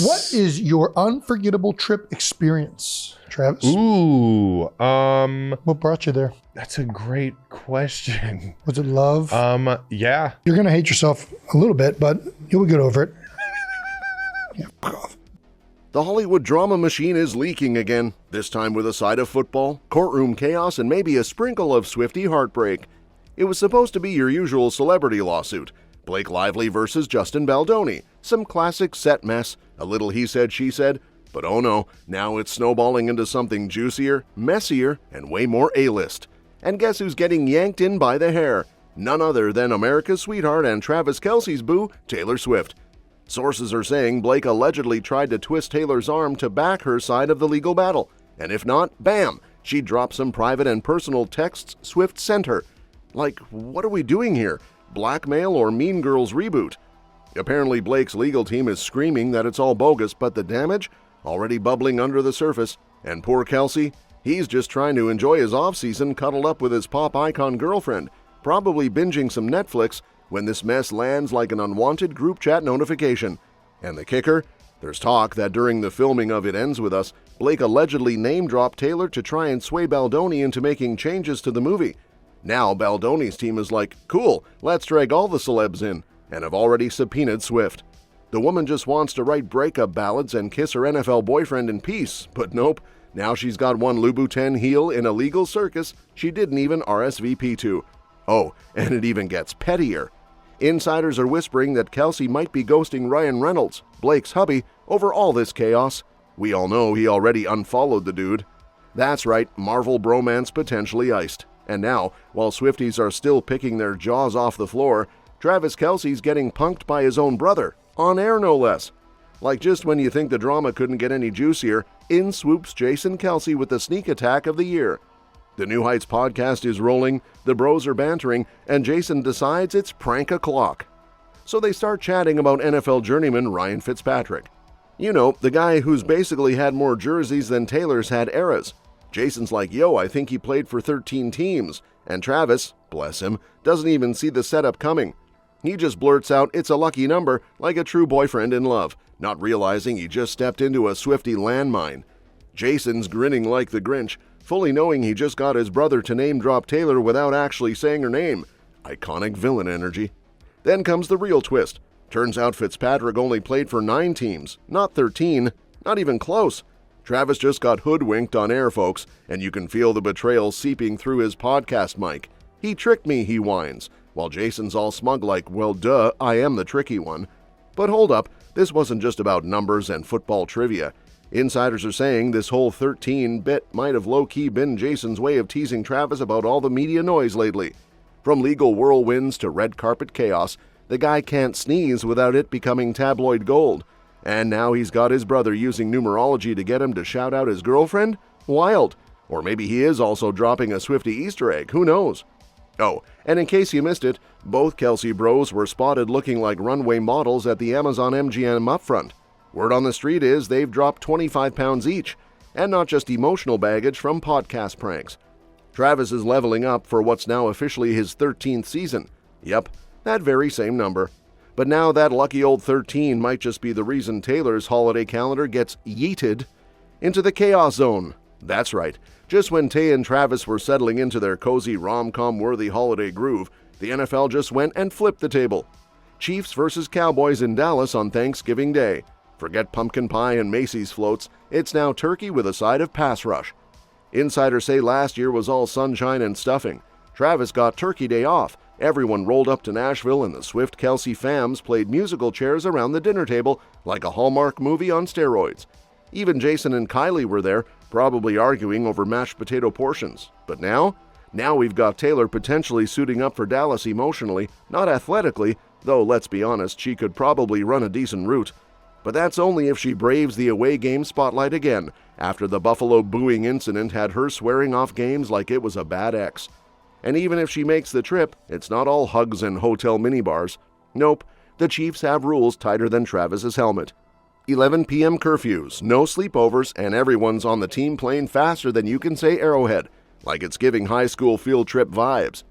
what is your unforgettable trip experience, Travis? Ooh, What brought you there? that's a great question. Was it love? Yeah. You're going to hate yourself a little bit, but you'll get over it. Yeah, fuck off. The Hollywood drama machine is leaking again, this time with a side of football, courtroom chaos, and maybe a sprinkle of Swiftie heartbreak. It was supposed to be your usual celebrity lawsuit. Blake Lively versus Justin Baldoni. Some classic set mess, a little he said, she said. But oh no, now it's snowballing into something juicier, messier, and way more A-list. And guess who's getting yanked in by the hair? None other than America's sweetheart and Travis Kelce's boo, Taylor Swift. Sources are saying Blake allegedly tried to twist Taylor's arm to back her side of the legal battle. And if not, bam, she dropped some private and personal texts Swift sent her. Like, what are we doing here? Blackmail or Mean Girls reboot? Apparently Blake's legal team is screaming that it's all bogus, but the damage? Already bubbling under the surface. And poor Kelce? He's just trying to enjoy his off-season cuddled up with his pop icon girlfriend, probably binging some Netflix, when this mess lands like an unwanted group chat notification. And the kicker? There's talk that during the filming of It Ends With Us, Blake allegedly name-dropped Taylor to try and sway Baldoni into making changes to the movie. Now Baldoni's team is like, cool, let's drag all the celebs in, and have already subpoenaed Swift. The woman just wants to write breakup ballads and kiss her NFL boyfriend in peace, but nope, now she's got one Louboutin heel in a legal circus she didn't even RSVP to. Oh, and it even gets pettier. Insiders are whispering that Kelce might be ghosting Ryan Reynolds, Blake's hubby, over all this chaos. We all know he already unfollowed the dude. That's right, Marvel bromance potentially iced. And now, while Swifties are still picking their jaws off the floor, Travis Kelce's getting punked by his own brother, on air no less. Like just when you think the drama couldn't get any juicier, in swoops Jason Kelce with the sneak attack of the year. The New Heights podcast is rolling, the bros are bantering, and Jason decides it's prank o'clock. So they start chatting about NFL journeyman Ryan Fitzpatrick. You know, the guy who's basically had more jerseys than Taylor's had eras. Jason's like, yo, I think he played for 13 teams. And Travis, bless him, doesn't even see the setup coming. He just blurts out it's a lucky number like a true boyfriend in love, not realizing he just stepped into a Swiftie landmine. Jason's grinning like the Grinch, fully knowing he just got his brother to name-drop Taylor without actually saying her name. Iconic villain energy. Then comes the real twist. Turns out Fitzpatrick only played for 9 teams, not 13, not even close. Travis just got hoodwinked on air, folks, and you can feel the betrayal seeping through his podcast mic. He tricked me, he whines, while Jason's all smug like, well, duh, I am the tricky one. But hold up, this wasn't just about numbers and football trivia. Insiders are saying this whole 13 bit might have low-key been Jason's way of teasing Travis about all the media noise lately. From legal whirlwinds to red carpet chaos, the guy can't sneeze without it becoming tabloid gold. And now he's got his brother using numerology to get him to shout out his girlfriend? Wild. Or maybe he is also dropping a Swiftie Easter egg, who knows? Oh, and in case you missed it, both Kelce bros were spotted looking like runway models at the Amazon MGM upfront. Word on the street is they've dropped 25 pounds each, and not just emotional baggage from podcast pranks. Travis is leveling up for what's now officially his 13th season. Yep, that very same number. But now that lucky old 13 might just be the reason Taylor's holiday calendar gets yeeted into the chaos zone. That's right. Just when Tay and Travis were settling into their cozy rom-com-worthy holiday groove, the NFL just went and flipped the table. Chiefs versus Cowboys in Dallas on Thanksgiving Day. Forget pumpkin pie and Macy's floats. It's now turkey with a side of pass rush. Insiders say last year was all sunshine and stuffing. Travis got Turkey Day off. Everyone rolled up to Nashville and the Swift Kelce fams played musical chairs around the dinner table like a Hallmark movie on steroids. Even Jason and Kylie were there, probably arguing over mashed potato portions. But now we've got Taylor potentially suiting up for Dallas emotionally, not athletically, though let's be honest, she could probably run a decent route. But that's only if she braves the away game spotlight again, after the Buffalo booing incident had her swearing off games like it was a bad ex. And even if she makes the trip, it's not all hugs and hotel minibars. Nope, the Chiefs have rules tighter than Travis's helmet. 11 p.m. curfews, no sleepovers, and everyone's on the team plane faster than you can say Arrowhead, like it's giving high school field trip vibes.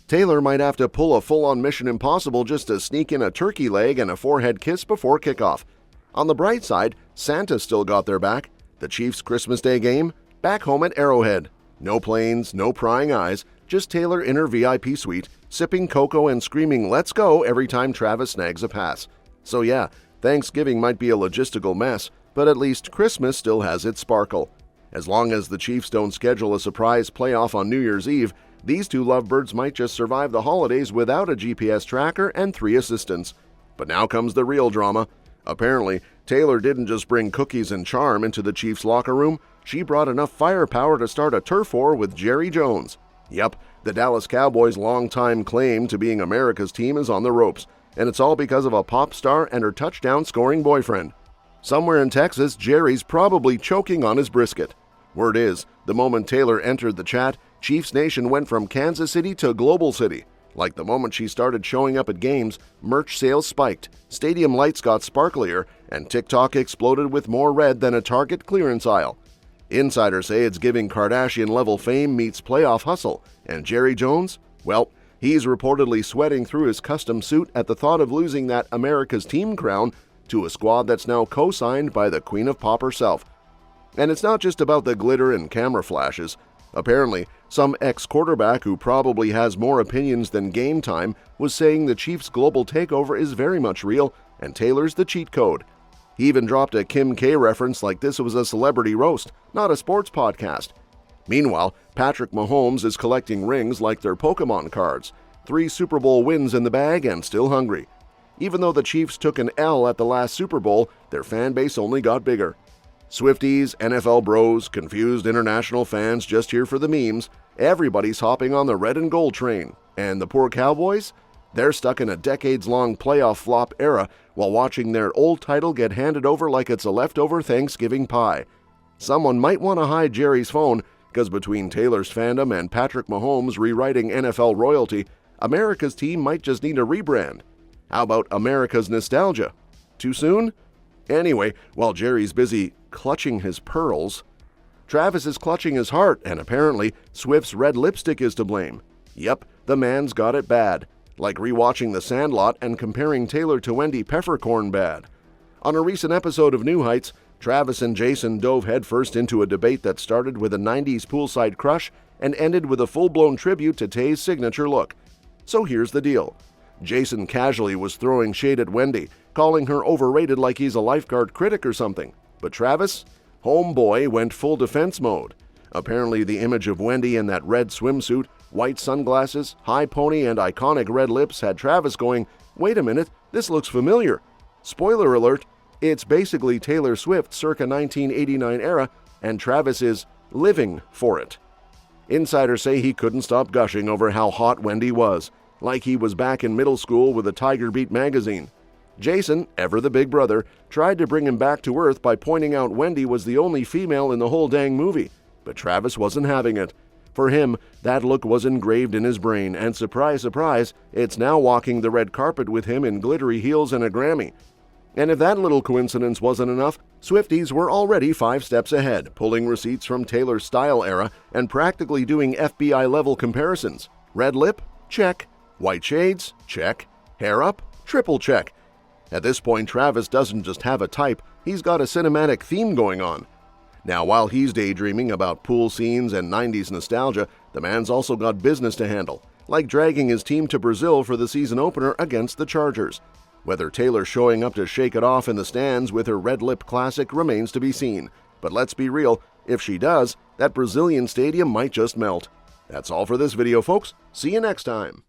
Taylor might have to pull a full-on Mission Impossible just to sneak in a turkey leg and a forehead kiss before kickoff. On the bright side, Santa still got their back. The Chiefs' Christmas Day game, back home at Arrowhead. No planes, no prying eyes, just Taylor in her VIP suite, sipping cocoa and screaming "Let's go" every time Travis snags a pass. So yeah, Thanksgiving might be a logistical mess, but at least Christmas still has its sparkle. As long as the Chiefs don't schedule a surprise playoff on New Year's Eve, these two lovebirds might just survive the holidays without a GPS tracker and 3 assistants. But now comes the real drama. Apparently, Taylor didn't just bring cookies and charm into the Chiefs' locker room, she brought enough firepower to start a turf war with Jerry Jones. Yep, the Dallas Cowboys' longtime claim to being America's team is on the ropes, and it's all because of a pop star and her touchdown-scoring boyfriend. Somewhere in Texas, Jerry's probably choking on his brisket. Word is, the moment Taylor entered the chat, Chiefs Nation went from Kansas City to Global City. Like the moment she started showing up at games, merch sales spiked, stadium lights got sparklier, and TikTok exploded with more red than a Target clearance aisle. Insiders say it's giving Kardashian-level fame meets playoff hustle, and Jerry Jones? Well, he's reportedly sweating through his custom suit at the thought of losing that America's team crown to a squad that's now co-signed by the Queen of Pop herself. And it's not just about the glitter and camera flashes. Apparently, some ex-quarterback who probably has more opinions than game time was saying the Chiefs' global takeover is very much real and Taylor's the cheat code. He even dropped a Kim K reference like this was a celebrity roast, not a sports podcast. Meanwhile, Patrick Mahomes is collecting rings like they're Pokemon cards. 3 Super Bowl wins in the bag and still hungry. Even though the Chiefs took an L at the last Super Bowl, their fan base only got bigger. Swifties, NFL bros, confused international fans just here for the memes, everybody's hopping on the red and gold train. And the poor Cowboys? They're stuck in a decades-long playoff flop era while watching their old title get handed over like it's a leftover Thanksgiving pie. Someone might want to hide Jerry's phone, because between Taylor's fandom and Patrick Mahomes rewriting NFL royalty, America's team might just need a rebrand. How about America's nostalgia? Too soon? Anyway, while Jerry's busy clutching his pearls, Travis is clutching his heart, and apparently Swift's red lipstick is to blame. Yep, the man's got it bad. Like rewatching The Sandlot and comparing Taylor to Wendy Peppercorn bad. On a recent episode of New Heights, Travis and Jason dove headfirst into a debate that started with a 90s poolside crush and ended with a full-blown tribute to Tay's signature look. So here's the deal. Jason casually was throwing shade at Wendy, calling her overrated like he's a lifeguard critic or something. But Travis? Homeboy went full defense mode. Apparently the image of Wendy in that red swimsuit, white sunglasses, high pony, and iconic red lips had Travis going, "Wait a minute, this looks familiar." Spoiler alert, it's basically Taylor Swift circa 1989 era, and Travis is living for it. Insiders say he couldn't stop gushing over how hot Wendy was, like he was back in middle school with a Tiger Beat magazine. Jason, ever the big brother, tried to bring him back to earth by pointing out Wendy was the only female in the whole dang movie, but Travis wasn't having it. For him, that look was engraved in his brain, and surprise, surprise, it's now walking the red carpet with him in glittery heels and a Grammy. And if that little coincidence wasn't enough, Swifties were already 5 steps ahead, pulling receipts from Taylor's style era and practically doing FBI-level comparisons. Red lip? Check. White shades? Check. Hair up? Triple check. At this point, Travis doesn't just have a type, he's got a cinematic theme going on. Now, while he's daydreaming about pool scenes and 90s nostalgia, the man's also got business to handle, like dragging his team to Brazil for the season opener against the Chargers. Whether Taylor's showing up to shake it off in the stands with her red lip classic remains to be seen. But let's be real, if she does, that Brazilian stadium might just melt. That's all for this video, folks. See you next time.